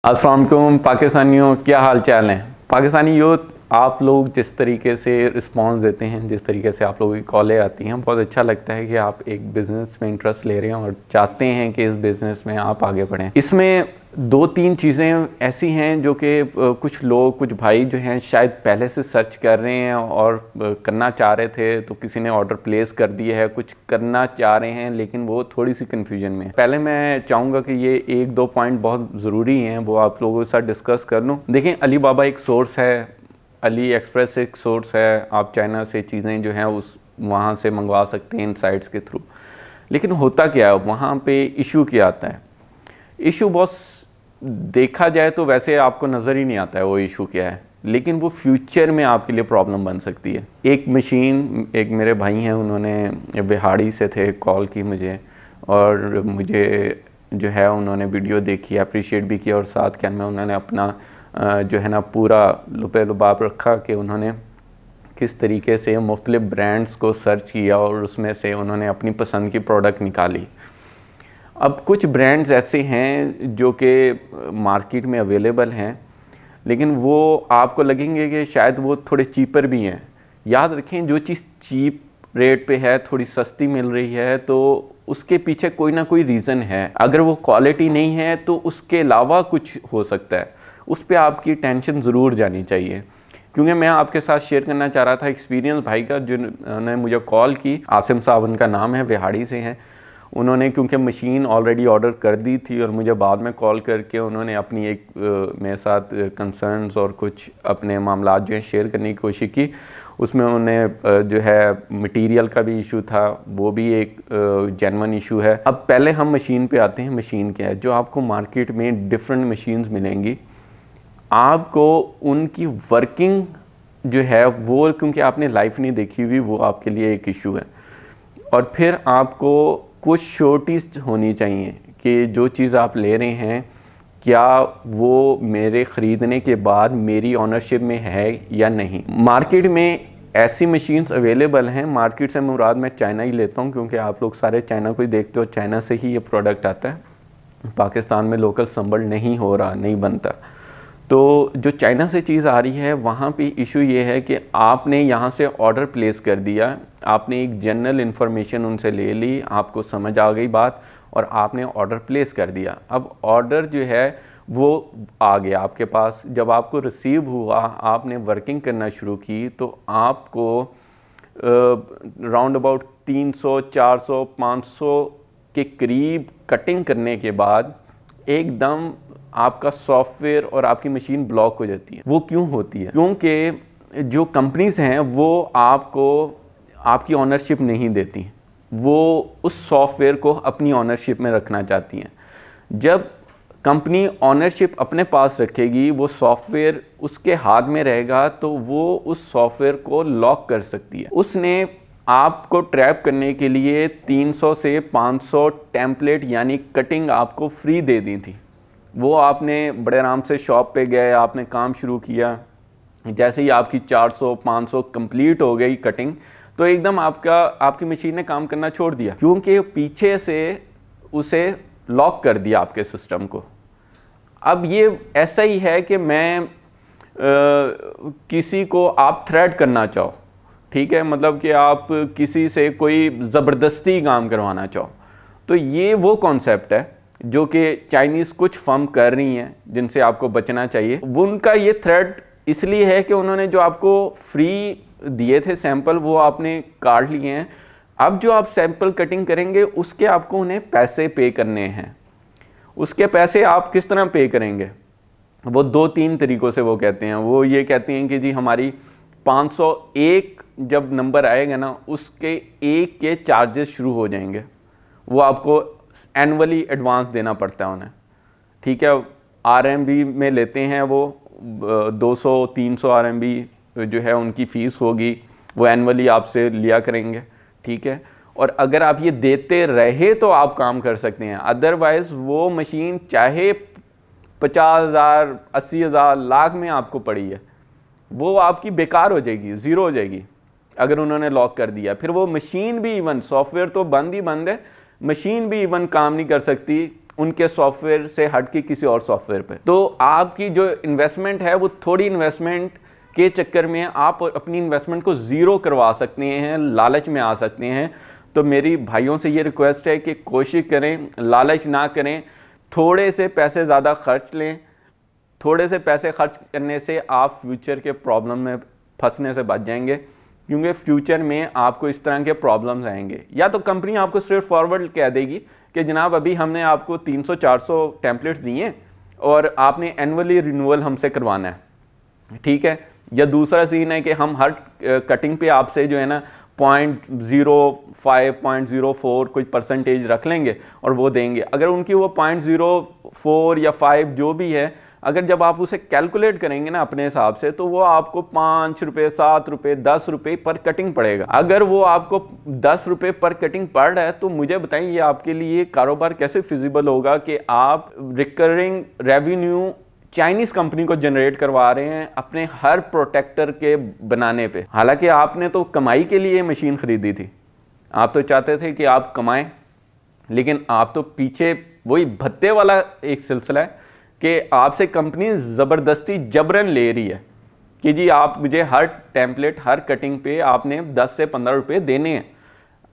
अस्सलाम वालेकुम पाकिस्तानियों, क्या हाल चाल है। पाकिस्तानी यूथ, आप लोग जिस तरीके से रिस्पांस देते हैं, जिस तरीके से आप लोगों की कॉलें आती हैं, बहुत अच्छा लगता है कि आप एक बिज़नेस में इंटरेस्ट ले रहे हैं और चाहते हैं कि इस बिज़नेस में आप आगे बढ़ें। इसमें दो तीन चीज़ें ऐसी हैं जो कि कुछ लोग, कुछ भाई जो हैं शायद पहले से सर्च कर रहे हैं और करना चाह रहे थे, तो किसी ने ऑर्डर प्लेस कर दिया है, कुछ करना चाह रहे हैं लेकिन वो थोड़ी सी कन्फ्यूजन में है। पहले मैं चाहूँगा कि ये एक दो पॉइंट बहुत ज़रूरी हैं, वो आप लोगों के साथ डिस्कस कर लूँ। देखें, अली बाबा एक सोर्स है, अली एक्सप्रेस एक सोर्स है, आप चाइना से चीज़ें जो हैं उस वहाँ से मंगवा सकते हैं इन साइट्स के थ्रू। लेकिन होता क्या है, वहाँ पे इशू क्या आता है। इशू बहुत देखा जाए तो वैसे आपको नज़र ही नहीं आता है वो इशू क्या है, लेकिन वो फ्यूचर में आपके लिए प्रॉब्लम बन सकती है। एक मशीन, एक मेरे भाई हैं, उन्होंने बिहाड़ी से थे, कॉल की मुझे, और मुझे जो है उन्होंने वीडियो देखी, अप्रिशिएट भी किया, और साथ क्या में उन्होंने अपना जो है ना पूरा लुपे लुबाब रखा कि उन्होंने किस तरीके से मुख्तलिफ़ ब्रांड्स को सर्च किया और उसमें से उन्होंने अपनी पसंद की प्रोडक्ट निकाली। अब कुछ ब्रांड्स ऐसे हैं जो कि मार्केट में अवेलेबल हैं, लेकिन वो आपको लगेंगे कि शायद वो थोड़े चीपर भी हैं। याद रखें, जो चीज़ चीप रेट पे है, थोड़ी सस्ती मिल रही है, तो उसके पीछे कोई ना कोई रीज़न है। अगर वो क्वालिटी नहीं है तो उसके अलावा कुछ हो सकता है, उस पर आपकी टेंशन ज़रूर जानी चाहिए। क्योंकि मैं आपके साथ शेयर करना चाह रहा था एक्सपीरियंस भाई का, जिन्होंने मुझे कॉल की, आसिम साहब उनका नाम है, बिहाड़ी से हैं। उन्होंने क्योंकि मशीन ऑलरेडी ऑर्डर कर दी थी और मुझे बाद में कॉल करके उन्होंने अपनी एक मेरे साथ कंसर्न्स और कुछ अपने मामलात जो हैं शेयर करने की कोशिश की। उसमें उन्हें जो है मटेरियल का भी इशू था, वो भी एक जेन्युइन इशू है। अब पहले हम मशीन पे आते हैं। मशीन क्या है? जो आपको मार्केट में डिफरेंट मशीन्स मिलेंगी, आपको उनकी वर्किंग जो है वो, क्योंकि आपने लाइफ नहीं देखी हुई, वो आपके लिए एक इशू है। और फिर आपको कुछ श्योरिटीज होनी चाहिए कि जो चीज़ आप ले रहे हैं, क्या वो मेरे ख़रीदने के बाद मेरी ऑनरशिप में है या नहीं। मार्केट में ऐसी मशीन्स अवेलेबल हैं। मार्केट से मुराद मैं चाइना ही लेता हूँ, क्योंकि आप लोग सारे चाइना को ही देखते हो, चाइना से ही ये प्रोडक्ट आता है। पाकिस्तान में लोकल संभल नहीं हो रहा, नहीं बनता। तो जो चाइना से चीज़ आ रही है, वहाँ पे इशू ये है कि आपने यहाँ से ऑर्डर प्लेस कर दिया, आपने एक जनरल इन्फॉर्मेशन उनसे ले ली, आपको समझ आ गई बात, और आपने ऑर्डर प्लेस कर दिया। अब ऑर्डर जो है वो आ गया आपके पास। जब आपको रिसीव हुआ, आपने वर्किंग करना शुरू की, तो आपको राउंड अबाउट 300, 400, 500 के करीब कटिंग करने के बाद एकदम आपका सॉफ्टवेयर और आपकी मशीन ब्लॉक हो जाती है। वो क्यों होती है? क्योंकि जो कंपनीज़ हैं वो आपको आपकी ऑनरशिप नहीं देती, वो उस सॉफ्टवेयर को अपनी ऑनरशिप में रखना चाहती हैं। जब कंपनी ऑनरशिप अपने पास रखेगी, वो सॉफ्टवेयर उसके हाथ में रहेगा, तो वो उस सॉफ्टवेयर को लॉक कर सकती है। उसने आपको ट्रैप करने के लिए 300 से 500 टेम्पलेट यानी कटिंग आपको फ्री दे दी थी। वो आपने बड़े आराम से शॉप पे गए, आपने काम शुरू किया। जैसे ही आपकी 400, 500 कंप्लीट हो गई कटिंग, तो एकदम आपकी मशीन ने काम करना छोड़ दिया, क्योंकि पीछे से उसे लॉक कर दिया आपके सिस्टम को। अब ये ऐसा ही है कि मैं किसी को आप थ्रेट करना चाहो, ठीक है, मतलब कि आप किसी से कोई ज़बरदस्ती काम करवाना चाहो, तो ये वो कॉन्सेप्ट है जो कि चाइनीज़ कुछ फर्म कर रही हैं, जिनसे आपको बचना चाहिए। वो उनका ये थ्रेट इसलिए है कि उन्होंने जो आपको फ्री दिए थे सैंपल, वो आपने काट लिए हैं। अब जो आप सैंपल कटिंग करेंगे, उसके आपको उन्हें पैसे पे करने हैं। उसके पैसे आप किस तरह पे करेंगे? वो दो तीन तरीक़ों से वो कहते हैं। वो ये कहते हैं कि जी हमारी 501 जब नंबर आएगा ना, उसके एक के चार्जेस शुरू हो जाएंगे। वो आपको एनुअली एडवांस देना पड़ता है उन्हें, ठीक है। RMB में लेते हैं वो 200-300 RMB जो है उनकी फ़ीस होगी, वो एनुअली आपसे लिया करेंगे, ठीक है। और अगर आप ये देते रहे तो आप काम कर सकते हैं, अदरवाइज़ वो मशीन चाहे 50,000, 80,000, लाख में आपको पड़ी है, वो आपकी बेकार हो जाएगी, ज़ीरो हो जाएगी अगर उन्होंने लॉक कर दिया। फिर वो मशीन भी, इवन सॉफ्टवेयर तो बंद ही बंद है, मशीन भी इवन काम नहीं कर सकती उनके सॉफ्टवेयर से हट के किसी और सॉफ्टवेयर पे। तो आपकी जो इन्वेस्टमेंट है वो थोड़ी इन्वेस्टमेंट के चक्कर में आप अपनी इन्वेस्टमेंट को ज़ीरो करवा सकते हैं, लालच में आ सकते हैं। तो मेरी भाइयों से ये रिक्वेस्ट है कि कोशिश करें, लालच ना करें, थोड़े से पैसे ज़्यादा खर्च लें। थोड़े से पैसे खर्च करने से आप फ्यूचर के प्रॉब्लम में फंसने से बच जाएंगे, क्योंकि फ्यूचर में आपको इस तरह के प्रॉब्लम्स आएंगे। या तो कंपनी आपको स्ट्रेट फॉरवर्ड कह देगी कि जनाब अभी हमने आपको 300-400 टेम्पलेट्स दिए और आपने एनुअली रिन्यूअल हमसे करवाना है, ठीक है। या दूसरा सीन है कि हम हर कटिंग पे आपसे जो है ना 0.05 0.04 कुछ परसेंटेज रख लेंगे और वो देंगे। अगर उनकी वो 0.04 या 5 जो भी है, अगर जब आप उसे कैलकुलेट करेंगे ना अपने हिसाब से, तो वो आपको 5 रुपये, 7 रुपये, 10 रुपये पर कटिंग पड़ेगा। अगर वो आपको 10 रुपये पर कटिंग पड़ रहा है तो मुझे बताइए ये आपके लिए कारोबार कैसे फिजिबल होगा कि आप रिकरिंग रेवेन्यू चाइनीज़ कंपनी को जनरेट करवा रहे हैं अपने हर प्रोटेक्टर के बनाने पे। हालांकि आपने तो कमाई के लिए मशीन खरीदी थी, आप तो चाहते थे कि आप कमाएं, लेकिन आप तो पीछे वही भत्ते वाला एक सिलसिला है कि आपसे कंपनी ज़बरदस्ती जबरन ले रही है कि जी आप मुझे हर टेम्पलेट, हर कटिंग पे आपने 10 से 15 रुपये देने हैं।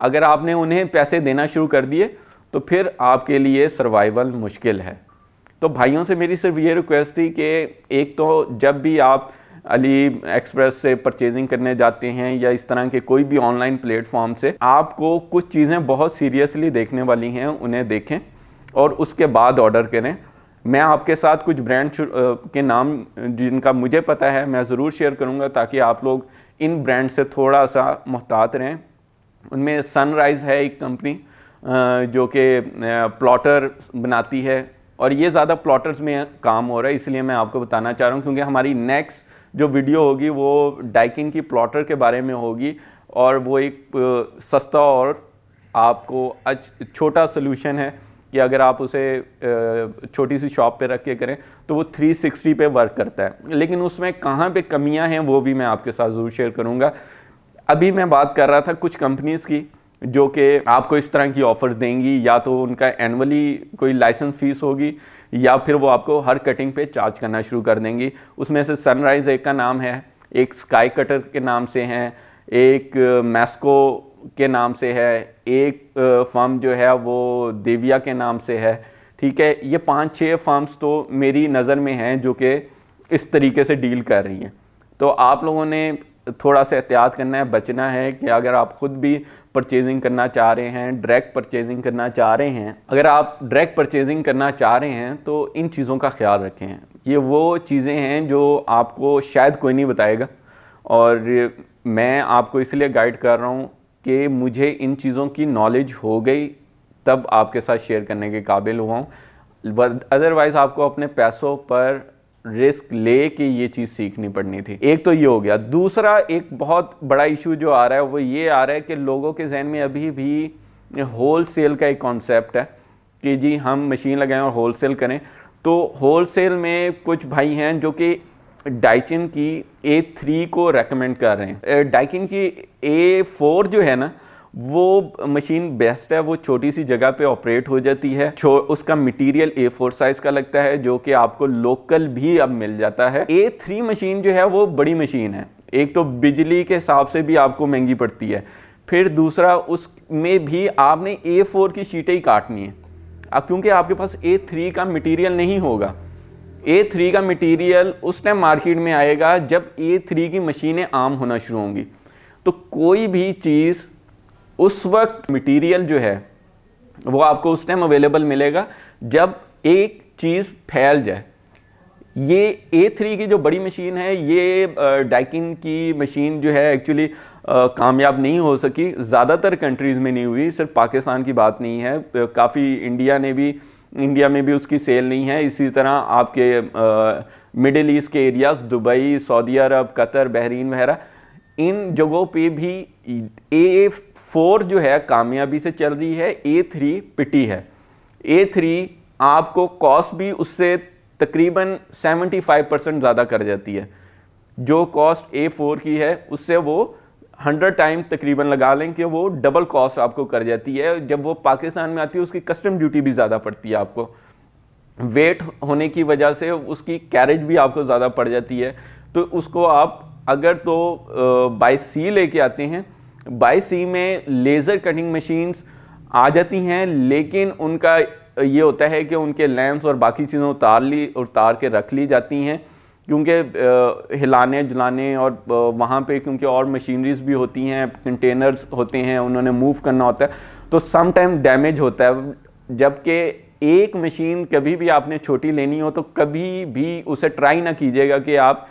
अगर आपने उन्हें पैसे देना शुरू कर दिए तो फिर आपके लिए सर्वाइवल मुश्किल है। तो भाइयों से मेरी सिर्फ ये रिक्वेस्ट थी कि एक तो जब भी आप अली एक्सप्रेस से परचेजिंग करने जाते हैं या इस तरह के कोई भी ऑनलाइन प्लेटफॉर्म से, आपको कुछ चीज़ें बहुत सीरियसली देखने वाली हैं, उन्हें देखें और उसके बाद ऑर्डर करें। मैं आपके साथ कुछ ब्रांड के नाम जिनका मुझे पता है मैं ज़रूर शेयर करूंगा, ताकि आप लोग इन ब्रांड से थोड़ा सा मुहतात रहें। उनमें सनराइज़ है एक कंपनी जो कि प्लॉटर बनाती है, और ये ज़्यादा प्लॉटर्स में काम हो रहा है, इसलिए मैं आपको बताना चाह रहा हूँ, क्योंकि हमारी नेक्स्ट जो वीडियो होगी वो डाइकिन की प्लॉटर के बारे में होगी, और वो एक सस्ता और आपको छोटा सोल्यूशन है कि अगर आप उसे छोटी सी शॉप पे रख के करें तो वो 360 पे वर्क करता है। लेकिन उसमें कहाँ पे कमियां हैं वो भी मैं आपके साथ ज़रूर शेयर करूँगा। अभी मैं बात कर रहा था कुछ कंपनीज़ की जो कि आपको इस तरह की ऑफ़र्स देंगी, या तो उनका एनुअली कोई लाइसेंस फ़ीस होगी या फिर वो आपको हर कटिंग पे चार्ज करना शुरू कर देंगी। उसमें से सनराइज़ एक का नाम है, एक स्काई कटर के नाम से हैं, एक मैस्को के नाम से है, एक फर्म जो है वो देविया के नाम से है, ठीक है। ये 5-6 फर्म्स तो मेरी नज़र में हैं जो कि इस तरीके से डील कर रही हैं। तो आप लोगों ने थोड़ा सा एहतियात करना है, बचना है कि अगर आप ख़ुद भी परचेजिंग करना चाह रहे हैं, डायरेक्ट परचेजिंग करना चाह रहे हैं, अगर आप डायरेक्ट परचेजिंग करना चाह रहे हैं तो इन चीज़ों का ख्याल रखें। ये वो चीज़ें हैं जो आपको शायद कोई नहीं बताएगा, और मैं आपको इसलिए गाइड कर रहा हूँ कि मुझे इन चीज़ों की नॉलेज हो गई तब आपके साथ शेयर करने के काबिल हुआ हूँ। अदरवाइज़ आपको अपने पैसों पर रिस्क ले के ये चीज़ सीखनी पड़नी थी। एक तो ये हो गया। दूसरा एक बहुत बड़ा इशू जो आ रहा है वो ये आ रहा है कि लोगों के जहन में अभी भी होल सेल का एक कॉन्सेप्ट है कि जी हम मशीन लगाएं और होल सेल करें। तो होल सेल में कुछ भाई हैं जो कि डाइकिन की A3 को रेकमेंड कर रहे हैं। डाइकिन की A4 जो है ना वो मशीन बेस्ट है, वो छोटी सी जगह पे ऑपरेट हो जाती है। उसका मटेरियल A4 साइज़ का लगता है जो कि आपको लोकल भी अब मिल जाता है। A3 मशीन जो है वो बड़ी मशीन है, एक तो बिजली के हिसाब से भी आपको महंगी पड़ती है, फिर दूसरा उसमें भी आपने A4 की शीटें ही काटनी है। अब क्योंकि आपके पास A3 का मटेरियल नहीं होगा, A3 का मटेरियल उस टाइम मार्केट में आएगा जब A3 की मशीनें आम होना शुरू होंगी। तो कोई भी चीज़ उस वक्त मटेरियल जो है वो आपको उस टाइम अवेलेबल मिलेगा जब एक चीज़ फैल जाए। ये A3 की जो बड़ी मशीन है, ये डाइकिन की मशीन जो है एक्चुअली कामयाब नहीं हो सकी, ज़्यादातर कंट्रीज़ में नहीं हुई, सिर्फ पाकिस्तान की बात नहीं है, काफ़ी इंडिया में भी उसकी सेल नहीं है। इसी तरह आपके मिडिल ईस्ट के एरियाज, दुबई, सऊदी अरब, कतर, बहरीन वगैरह, इन जगहों पे भी A4 जो है कामयाबी से चल रही है, A3 पिटी है। A3 आपको कॉस्ट भी उससे तकरीबन 75% ज़्यादा कर जाती है। जो कॉस्ट A4 की है उससे वो 100 टाइम तकरीबन लगा लें कि वो डबल कॉस्ट आपको कर जाती है। जब वो पाकिस्तान में आती है उसकी कस्टम ड्यूटी भी ज़्यादा पड़ती है, आपको वेट होने की वजह से उसकी कैरेज भी आपको ज़्यादा पड़ जाती है। तो उसको आप अगर तो बाय सी लेके आते हैं, बाय सी में लेज़र कटिंग मशीन्स आ जाती हैं, लेकिन उनका ये होता है कि उनके लैंप्स और बाकी चीज़ें उतार के रख ली जाती हैं, क्योंकि हिलाने जुलाने और वहाँ पे क्योंकि और मशीनरीज भी होती हैं, कंटेनर्स होते हैं, उन्होंने मूव करना होता है, तो सम टाइम डैमेज होता है। जबकि एक मशीन कभी भी आपने छोटी लेनी हो तो कभी भी उसे ट्राई ना कीजिएगा कि आप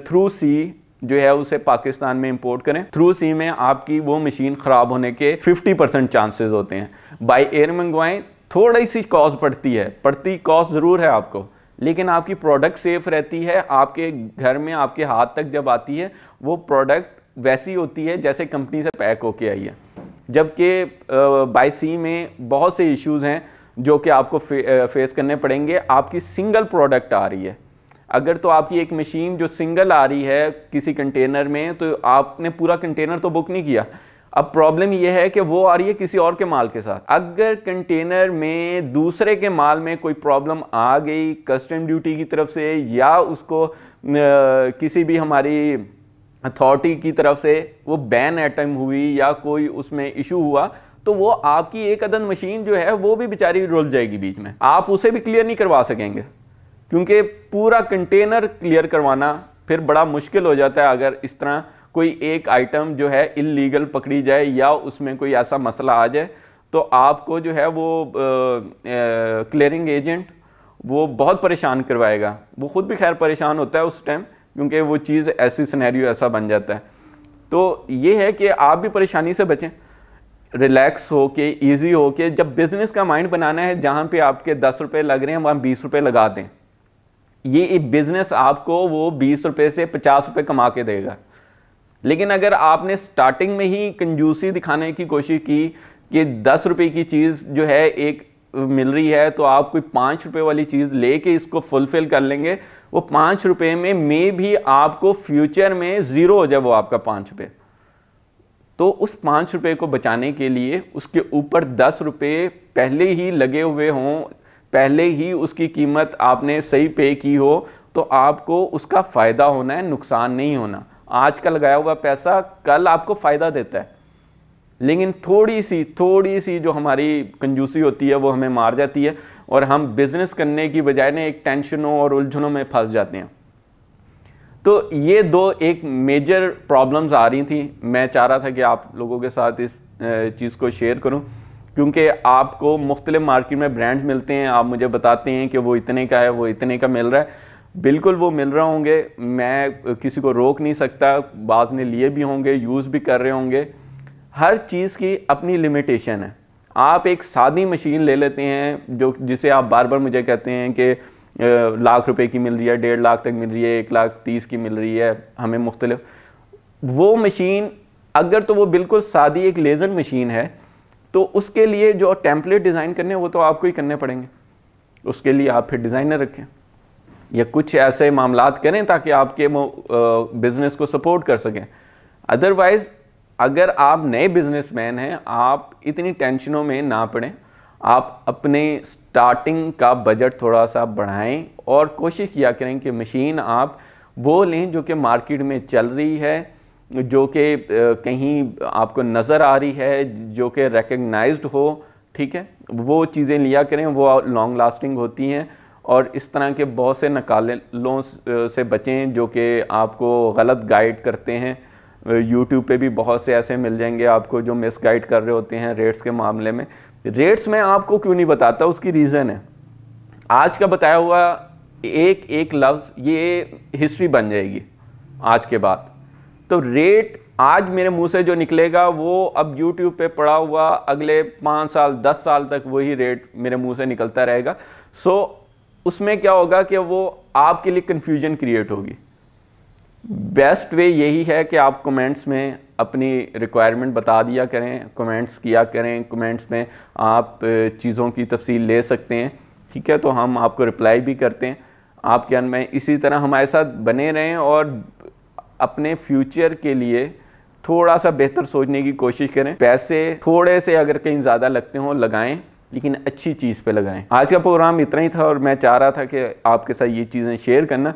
थ्रू सी जो है उसे पाकिस्तान में इंपोर्ट करें। थ्रू सी में आपकी वो मशीन ख़राब होने के 50% चांसेस होते हैं। बाय एयर मंगवाएं, थोड़ी सी कॉस्ट पड़ती कॉस्ट ज़रूर है आपको, लेकिन आपकी प्रोडक्ट सेफ रहती है। आपके घर में आपके हाथ तक जब आती है वो प्रोडक्ट वैसी होती है जैसे कंपनी से पैक होके आई है। जबकि बाय सी में बहुत से इश्यूज़ हैं जो कि आपको फेस करने पड़ेंगे। आपकी सिंगल प्रोडक्ट आ रही है, अगर तो आपकी एक मशीन जो सिंगल आ रही है किसी कंटेनर में, तो आपने पूरा कंटेनर तो बुक नहीं किया। अब प्रॉब्लम यह है कि वो आ रही है किसी और के माल के साथ। अगर कंटेनर में दूसरे के माल में कोई प्रॉब्लम आ गई कस्टम ड्यूटी की तरफ से, या उसको किसी भी हमारी अथॉरिटी की तरफ से वो बैन आइटम हुई या कोई उसमें इशू हुआ, तो वो आपकी एक अदद मशीन जो है वो भी बेचारी रुल जाएगी बीच में। आप उसे भी क्लियर नहीं करवा सकेंगे, क्योंकि पूरा कंटेनर क्लियर करवाना फिर बड़ा मुश्किल हो जाता है अगर इस तरह कोई एक आइटम जो है इल्लीगल पकड़ी जाए या उसमें कोई ऐसा मसला आ जाए, तो आपको जो है वो क्लियरिंग एजेंट वो बहुत परेशान करवाएगा। वो ख़ुद भी खैर परेशान होता है उस टाइम, क्योंकि वो चीज़ ऐसी सिनेरियो ऐसा बन जाता है। तो ये है कि आप भी परेशानी से बचें, रिलैक्स हो के, ईजी हो के। जब बिज़नेस का माइंड बनाना है, जहाँ पे आपके 10 रुपये लग रहे हैं वहाँ 20 रुपये लगा दें। ये बिज़नेस आपको वो 20 रुपये से 50 रुपये कमा के देगा। लेकिन अगर आपने स्टार्टिंग में ही कंजूसी दिखाने की कोशिश की कि 10 रुपये की चीज़ जो है एक मिल रही है, तो आप कोई 5 रुपये वाली चीज़ लेके इसको फुलफिल कर लेंगे, वो 5 रुपये में भी आपको फ्यूचर में ज़ीरो हो जाए वो आपका 5 रुपये। तो उस 5 रुपये को बचाने के लिए उसके ऊपर 10 रुपये पहले ही लगे हुए हों, पहले ही उसकी कीमत आपने सही पे की हो, तो आपको उसका फ़ायदा होना है, नुकसान नहीं होना। आज का लगाया हुआ पैसा कल आपको फ़ायदा देता है, लेकिन थोड़ी सी जो हमारी कंजूसी होती है वो हमें मार जाती है और हम बिज़नेस करने की बजाय ना एक टेंशनों और उलझनों में फंस जाते हैं। तो ये दो एक मेजर प्रॉब्लम्स आ रही थी। मैं चाह रहा था कि आप लोगों के साथ इस चीज़ को शेयर करूं, क्योंकि आपको मुख्तलिफ मार्केट में ब्रांड्स मिलते हैं, आप मुझे बताते हैं कि वो इतने का है, वो इतने का मिल रहा है। बिल्कुल वो मिल रहे होंगे, मैं किसी को रोक नहीं सकता, बाद में लिए भी होंगे, यूज़ भी कर रहे होंगे। हर चीज़ की अपनी लिमिटेशन है। आप एक सादी मशीन ले लेते हैं जो जिसे आप बार बार मुझे कहते हैं कि लाख रुपए की मिल रही है, 1.5 लाख तक मिल रही है, 1,30,000 की मिल रही है हमें मुख्तलिफ। वो मशीन अगर तो वो बिल्कुल सादी एक लेज़र मशीन है, तो उसके लिए जो टेम्पलेट डिज़ाइन करने वो तो आपको ही करने पड़ेंगे। उसके लिए आप फिर डिज़ाइनर रखें या कुछ ऐसे मामलात करें ताकि आपके बिज़नेस को सपोर्ट कर सकें। अदरवाइज़ अगर आप नए बिजनेसमैन हैं, आप इतनी टेंशनों में ना पड़ें। आप अपने स्टार्टिंग का बजट थोड़ा सा बढ़ाएं और कोशिश किया करें कि मशीन आप वो लें जो कि मार्केट में चल रही है, जो कि कहीं आपको नज़र आ रही है, जो कि रिकग्नाइज्ड हो, ठीक है, वो चीज़ें लिया करें, वो लॉन्ग लास्टिंग होती हैं। और इस तरह के बहुत से नकालों से बचें जो कि आपको गलत गाइड करते हैं। यूट्यूब पे भी बहुत से ऐसे मिल जाएंगे आपको जो मिस गाइड कर रहे होते हैं रेट्स के मामले में। रेट्स में आपको क्यों नहीं बताता, उसकी रीज़न है। आज का बताया हुआ एक लफ्ज़ ये हिस्ट्री बन जाएगी आज के बाद। तो रेट आज मेरे मुंह से जो निकलेगा वो अब यूट्यूब पे पड़ा हुआ अगले 5 साल 10 साल तक वही रेट मेरे मुंह से निकलता रहेगा। सो उसमें क्या होगा कि वो आपके लिए कन्फ्यूजन क्रिएट होगी। बेस्ट वे यही है कि आप कमेंट्स में अपनी रिक्वायरमेंट बता दिया करें, कमेंट्स किया करें। कमेंट्स में आप चीज़ों की तफसील ले सकते हैं, ठीक है, तो हम आपको रिप्लाई भी करते हैं। आप क्या में इसी तरह हमारे साथ बने रहें और अपने फ्यूचर के लिए थोड़ा सा बेहतर सोचने की कोशिश करें। पैसे थोड़े से अगर कहीं ज़्यादा लगते हों लगाएं, लेकिन अच्छी चीज़ पे लगाएं। आज का प्रोग्राम इतना ही था और मैं चाह रहा था कि आपके साथ ये चीज़ें शेयर करना।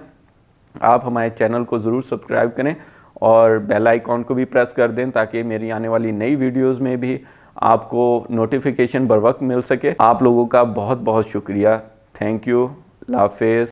आप हमारे चैनल को ज़रूर सब्सक्राइब करें और बेल आइकॉन को भी प्रेस कर दें ताकि मेरी आने वाली नई वीडियोस में भी आपको नोटिफिकेशन बर वक्त मिल सके। आप लोगों का बहुत बहुत शुक्रिया। Thank you. अल्लाह हाफ़िज़।